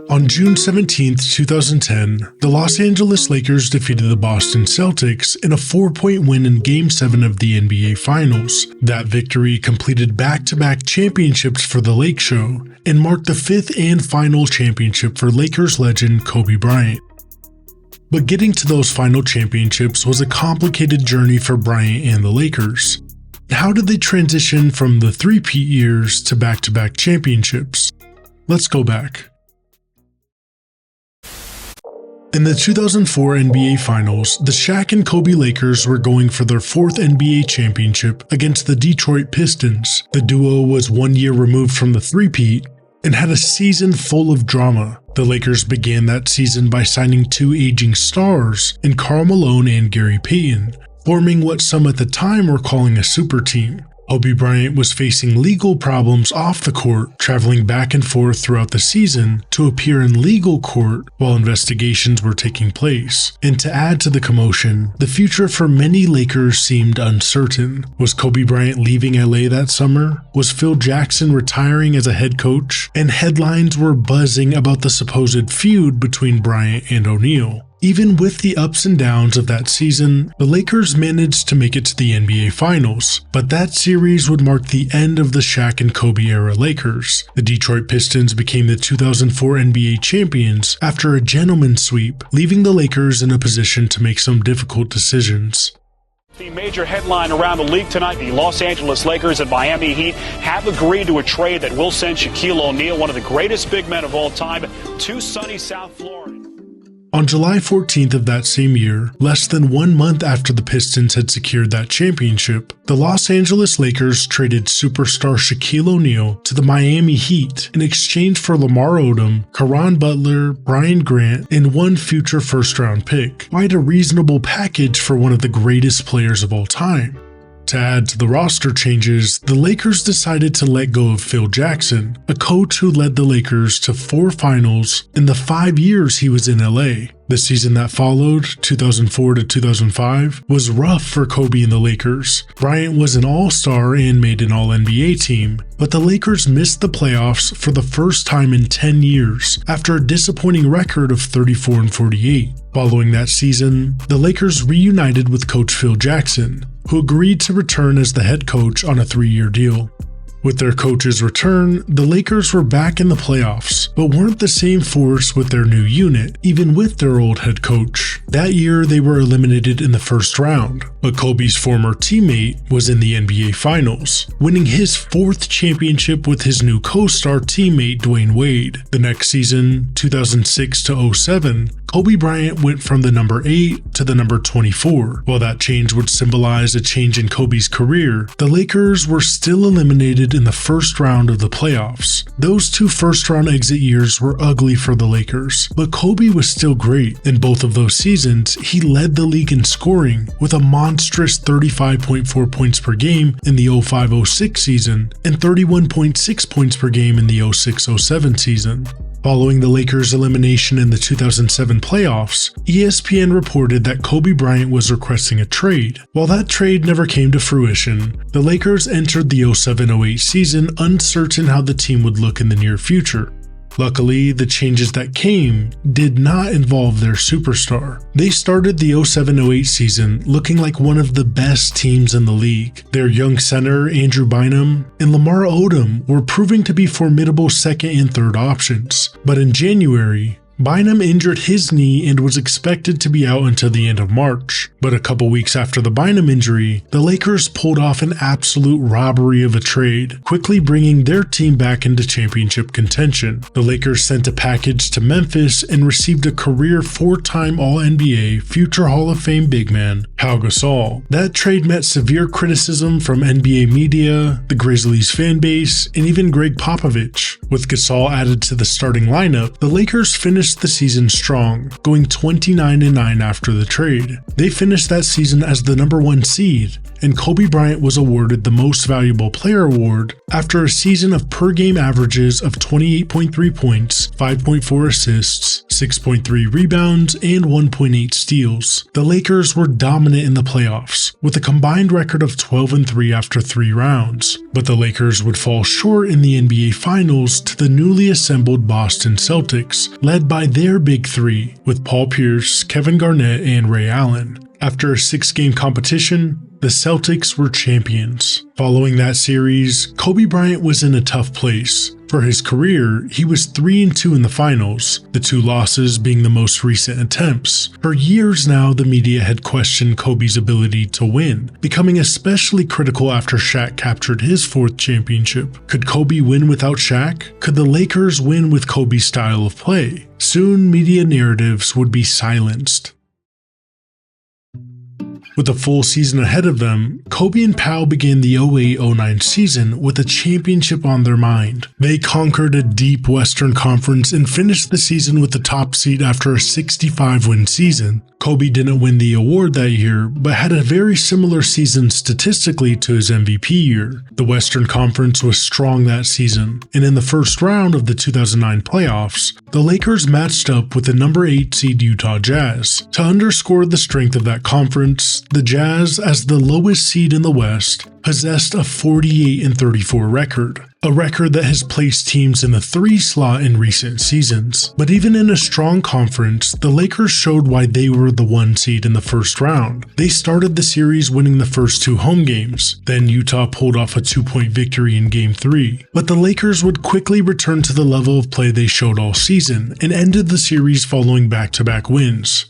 On June 17, 2010, the Los Angeles Lakers defeated the Boston Celtics in a 4-point win in Game 7 of the NBA Finals. That victory completed back-to-back championships for the Lake Show and marked the 5th and final championship for Lakers legend Kobe Bryant. But getting to those final championships was a complicated journey for Bryant and the Lakers. How did they transition from the three-peat years to back-to-back championships? Let's go back. In the 2004 NBA Finals, the Shaq and Kobe Lakers were going for their 4th NBA championship against the Detroit Pistons. The duo was 1 year removed from the three-peat and had a season full of drama. The Lakers began that season by signing 2 aging stars in Karl Malone and Gary Payton, forming what some at the time were calling a super team. Kobe Bryant was facing legal problems off the court, traveling back and forth throughout the season to appear in legal court while investigations were taking place. And to add to the commotion, the future for many Lakers seemed uncertain. Was Kobe Bryant leaving LA that summer? Was Phil Jackson retiring as a head coach? And headlines were buzzing about the supposed feud between Bryant and O'Neal. Even with the ups and downs of that season, the Lakers managed to make it to the NBA Finals, but that series would mark the end of the Shaq and Kobe era Lakers. The Detroit Pistons became the 2004 NBA champions after a gentleman's sweep, leaving the Lakers in a position to make some difficult decisions. The major headline around the league tonight, the Los Angeles Lakers and Miami Heat have agreed to a trade that will send Shaquille O'Neal, one of the greatest big men of all time, to sunny South Florida. On July 14th of that same year, less than 1 month after the Pistons had secured that championship, the Los Angeles Lakers traded superstar Shaquille O'Neal to the Miami Heat in exchange for Lamar Odom, Caron Butler, Brian Grant, and 1 future first-round pick. Quite a reasonable package for one of the greatest players of all time. To add to the roster changes, the Lakers decided to let go of Phil Jackson, a coach who led the Lakers to 4 finals in the 5 years he was in LA. The season that followed, 2004 to 2005, was rough for Kobe and the Lakers. Bryant was an all-star and made an all-NBA team, but the Lakers missed the playoffs for the first time in 10 years after a disappointing record of 34-48. Following that season, the Lakers reunited with coach Phil Jackson, who agreed to return as the head coach on a 3-year deal. With their coach's return, the Lakers were back in the playoffs, but weren't the same force with their new unit, even with their old head coach. That year, they were eliminated in the first round, but Kobe's former teammate was in the NBA Finals, winning his 4th championship with his new co-star teammate Dwayne Wade. The next season, 2006 to 07, Kobe Bryant went from the number 8 to the number 24. While that change would symbolize a change in Kobe's career, the Lakers were still eliminated in the first round of the playoffs. Those 2 first-round exit years were ugly for the Lakers, but Kobe was still great. In both of those seasons, he led the league in scoring with a monstrous 35.4 points per game in the 05-06 season and 31.6 points per game in the 06-07 season. Following the Lakers' elimination in the 2007 playoffs, ESPN reported that Kobe Bryant was requesting a trade. While that trade never came to fruition, the Lakers entered the 07-08 season uncertain how the team would look in the near future. Luckily, the changes that came did not involve their superstar. They started the 07-08 season looking like one of the best teams in the league. Their young center, Andrew Bynum, and Lamar Odom were proving to be formidable second and third options. But in January, Bynum injured his knee and was expected to be out until the end of March. But a couple weeks after the Bynum injury, the Lakers pulled off an absolute robbery of a trade, quickly bringing their team back into championship contention. The Lakers sent a package to Memphis and received a career 4-time All-NBA, future Hall of Fame big man, Pau Gasol. That trade met severe criticism from NBA media, the Grizzlies fan base, and even Greg Popovich. With Gasol added to the starting lineup, the Lakers finished the season strong, going 29-9 after the trade. They finished that season as the number 1 seed, and Kobe Bryant was awarded the Most Valuable Player award after a season of per-game averages of 28.3 points, 5.4 assists, 6.3 rebounds and 1.8 steals. The Lakers were dominant in the playoffs, with a combined record of 12-3 after 3 rounds, but the Lakers would fall short in the NBA Finals to the newly assembled Boston Celtics, led by their Big Three, with Paul Pierce, Kevin Garnett, and Ray Allen. After a 6-game competition, the Celtics were champions. Following that series, Kobe Bryant was in a tough place. For his career, he was 3-2 in the finals, the 2 losses being the most recent attempts. For years now, the media had questioned Kobe's ability to win, becoming especially critical after Shaq captured his 4th championship. Could Kobe win without Shaq? Could the Lakers win with Kobe's style of play? Soon, media narratives would be silenced. With a full season ahead of them, Kobe and Pau began the 08-09 season with a championship on their mind. They conquered a deep Western Conference and finished the season with the top seed after a 65-win season. Kobe didn't win the award that year, but had a very similar season statistically to his MVP year. The Western Conference was strong that season, and in the first round of the 2009 playoffs, the Lakers matched up with the number 8 seed Utah Jazz. To underscore the strength of that conference, the Jazz, as the lowest seed in the West, possessed a 48-34 record, a record that has placed teams in the 3 slot in recent seasons. But even in a strong conference, the Lakers showed why they were the 1 seed in the first round. They started the series winning the first 2 home games, then Utah pulled off a 2-point victory in Game 3. But the Lakers would quickly return to the level of play they showed all season, and ended the series following back-to-back wins.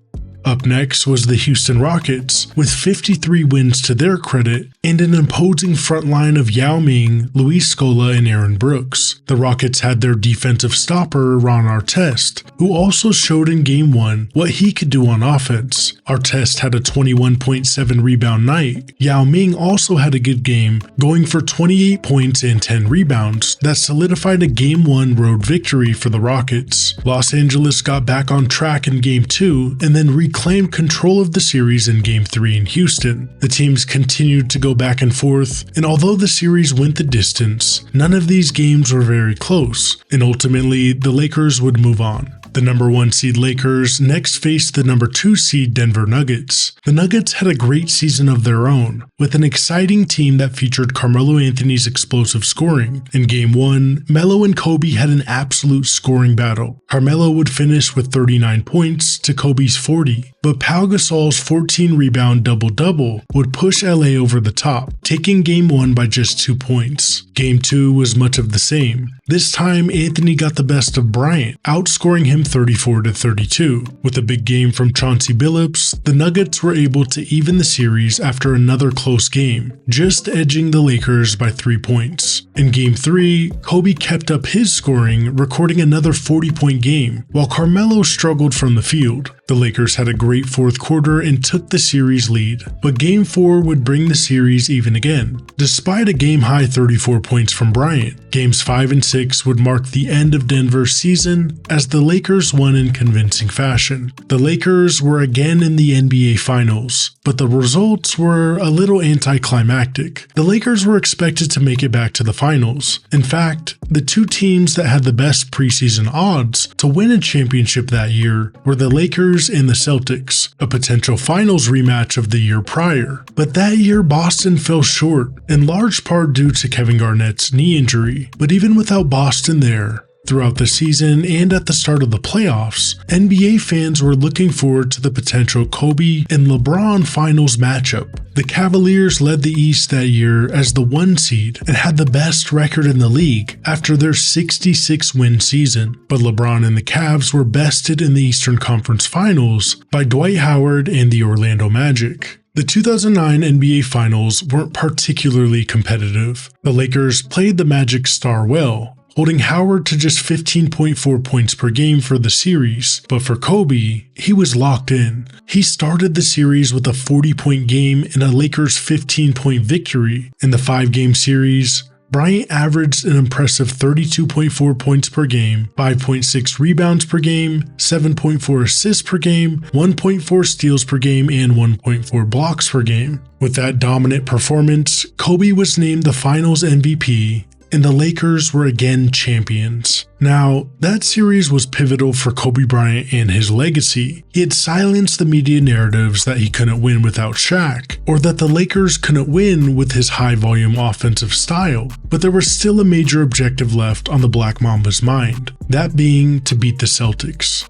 Up next was the Houston Rockets, with 53 wins to their credit and an imposing front line of Yao Ming, Luis Scola, and Aaron Brooks. The Rockets had their defensive stopper, Ron Artest, who also showed in Game 1 what he could do on offense. Artest had a 21.7 rebound night. Yao Ming also had a good game, going for 28 points and 10 rebounds that solidified a Game 1 road victory for the Rockets. Los Angeles got back on track in Game 2 and then reclaimed control of the series in Game 3 in Houston. The teams continued to go back and forth, and although the series went the distance, none of these games were very close, and ultimately the Lakers would move on. The number 1 seed Lakers next faced the number 2 seed Denver Nuggets. The Nuggets had a great season of their own, with an exciting team that featured Carmelo Anthony's explosive scoring. In Game 1, Melo and Kobe had an absolute scoring battle. Carmelo would finish with 39 points to Kobe's 40, but Pau Gasol's 14-rebound double-double would push LA over the top, taking Game 1 by just 2 points. Game 2 was much of the same. This time, Anthony got the best of Bryant, outscoring him 34-32. With a big game from Chauncey Billups, the Nuggets were able to even the series after another close game, just edging the Lakers by 3 points. In Game 3, Kobe kept up his scoring, recording another 40-point game, while Carmelo struggled from the field. The Lakers had a great fourth quarter and took the series lead, but Game 4 would bring the series even again. Despite a game-high 34 points from Bryant, Games 5 and 6 would mark the end of Denver's season as the Lakers won in convincing fashion. The Lakers were again in the NBA Finals, but the results were a little anticlimactic. The Lakers were expected to make it back to the finals. In fact, the 2 teams that had the best preseason odds to win a championship that year were the Lakers and the Celtics, a potential finals rematch of the year prior. But that year Boston fell short, in large part due to Kevin Garnett's knee injury. But even without Boston there, throughout the season and at the start of the playoffs, NBA fans were looking forward to the potential Kobe and LeBron finals matchup. The Cavaliers led the East that year as the 1 seed and had the best record in the league after their 66-win season, but LeBron and the Cavs were bested in the Eastern Conference Finals by Dwight Howard and the Orlando Magic. The 2009 NBA Finals weren't particularly competitive. The Lakers played the Magic star well, holding Howard to just 15.4 points per game for the series. But for Kobe, he was locked in. He started the series with a 40-point game and a Lakers 15-point victory. In the 5-game series, Bryant averaged an impressive 32.4 points per game, 5.6 rebounds per game, 7.4 assists per game, 1.4 steals per game, and 1.4 blocks per game. With that dominant performance, Kobe was named the Finals MVP, and the Lakers were again champions. Now, that series was pivotal for Kobe Bryant and his legacy. He had silenced the media narratives that he couldn't win without Shaq, or that the Lakers couldn't win with his high-volume offensive style, but there was still a major objective left on the Black Mamba's mind, that being to beat the Celtics.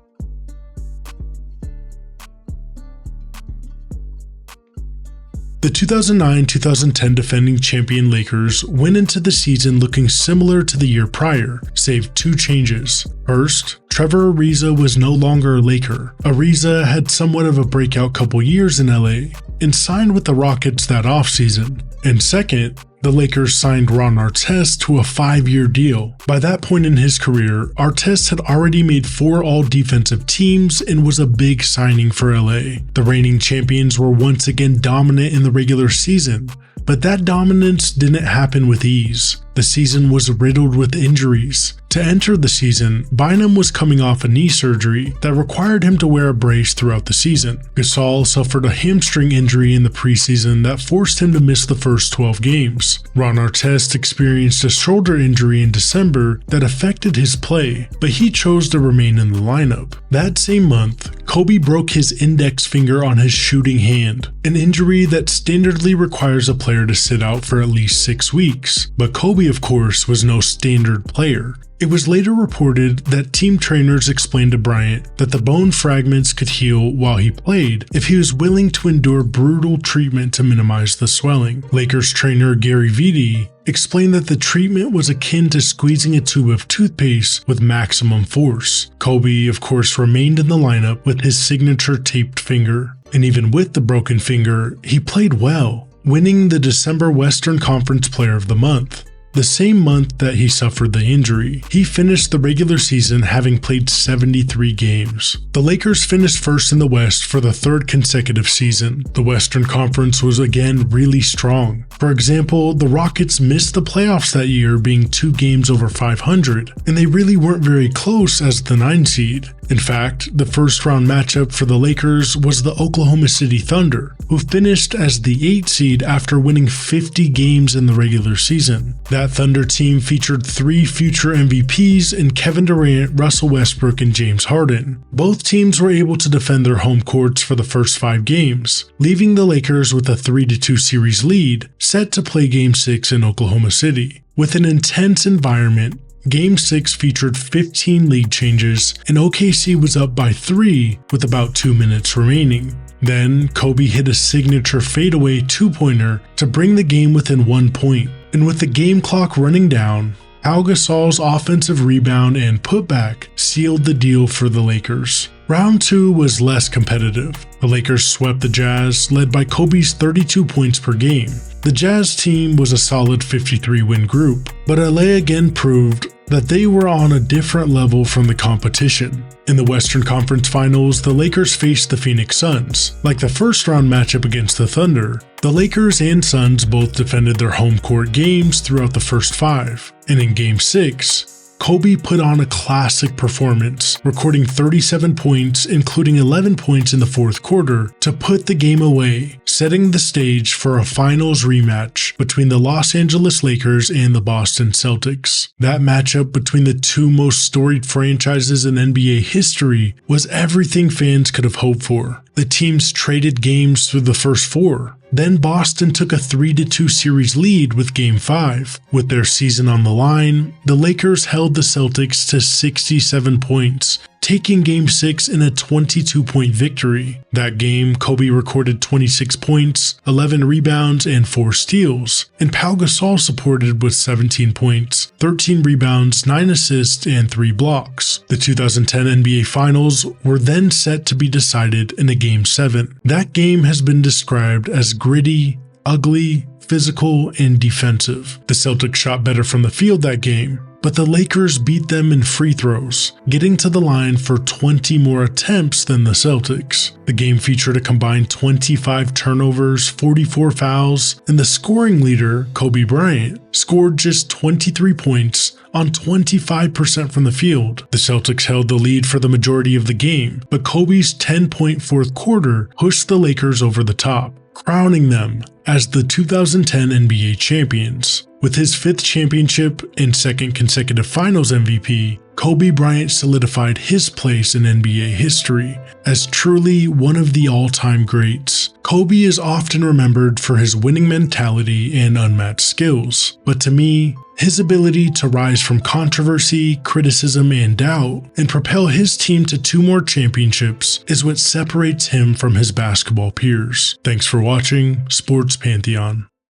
The 2009-2010 defending champion Lakers went into the season looking similar to the year prior, save two changes. First, Trevor Ariza was no longer a Laker. Ariza had somewhat of a breakout couple years in LA and signed with the Rockets that offseason. And second, the Lakers signed Ron Artest to a 5-year deal. By that point in his career, Artest had already made 4 all-defensive teams and was a big signing for LA. The reigning champions were once again dominant in the regular season, but that dominance didn't happen with ease. The season was riddled with injuries. To enter the season, Bynum was coming off a knee surgery that required him to wear a brace throughout the season. Gasol suffered a hamstring injury in the preseason that forced him to miss the first 12 games. Ron Artest experienced a shoulder injury in December that affected his play, but he chose to remain in the lineup. That same month, Kobe broke his index finger on his shooting hand, an injury that standardly requires a player to sit out for at least 6 weeks. But Kobe, of course, was no standard player. It was later reported that team trainers explained to Bryant that the bone fragments could heal while he played if he was willing to endure brutal treatment to minimize the swelling. Lakers trainer Gary Vitti explained that the treatment was akin to squeezing a tube of toothpaste with maximum force. Kobe, of course, remained in the lineup with his signature taped finger. And even with the broken finger, he played well, winning the December Western Conference Player of the Month. The same month that he suffered the injury, he finished the regular season having played 73 games. The Lakers finished first in the West for the 3rd consecutive season. The Western Conference was again really strong. For example, the Rockets missed the playoffs that year being 2 games over 500, and they really weren't very close as the 9 seed. In fact, the first round matchup for the Lakers was the Oklahoma City Thunder, who finished as the 8 seed after winning 50 games in the regular season. That Thunder team featured 3 future MVPs in Kevin Durant, Russell Westbrook, and James Harden. Both teams were able to defend their home courts for the first 5 games, leaving the Lakers with a 3-2 series lead, set to play Game 6 in Oklahoma City. With an intense environment, Game 6 featured 15 lead changes, and OKC was up by 3 with about 2 minutes remaining. Then, Kobe hit a signature fadeaway 2-pointer to bring the game within 1 point. And with the game clock running down, Pau Gasol's offensive rebound and putback sealed the deal for the Lakers. Round 2 was less competitive. The Lakers swept the Jazz, led by Kobe's 32 points per game. The Jazz team was a solid 53-win group, but LA again proved that they were on a different level from the competition. In the Western Conference Finals, the Lakers faced the Phoenix Suns. Like the first round matchup against the Thunder, the Lakers and Suns both defended their home court games throughout the first 5. And in Game 6, Kobe put on a classic performance, recording 37 points, including 11 points in the 4th quarter, to put the game away, setting the stage for a finals rematch between the Los Angeles Lakers and the Boston Celtics. That matchup between the 2 most storied franchises in NBA history was everything fans could have hoped for. The teams traded games through the first 4. Then Boston took a 3-2 series lead with Game 5. With their season on the line, the Lakers held the Celtics to 67 points, taking Game 6 in a 22-point victory. That game, Kobe recorded 26 points, 11 rebounds, and 4 steals, and Pau Gasol supported with 17 points, 13 rebounds, 9 assists, and 3 blocks. The 2010 NBA Finals were then set to be decided in a Game 7. That game has been described as gritty, ugly, physical, and defensive. The Celtics shot better from the field that game, but the Lakers beat them in free throws, getting to the line for 20 more attempts than the Celtics. The game featured a combined 25 turnovers, 44 fouls, and the scoring leader, Kobe Bryant, scored just 23 points on 25% from the field. The Celtics held the lead for the majority of the game, but Kobe's 10-point 4th quarter pushed the Lakers over the top. crowning them as the 2010 NBA champions. With his 5th championship and 2nd consecutive Finals MVP, Kobe Bryant solidified his place in NBA history as truly one of the all-time greats. Kobe is often remembered for his winning mentality and unmatched skills, but to me, his ability to rise from controversy, criticism, and doubt and propel his team to 2 more championships is what separates him from his basketball peers. Thanks for watching Sports Pantheon.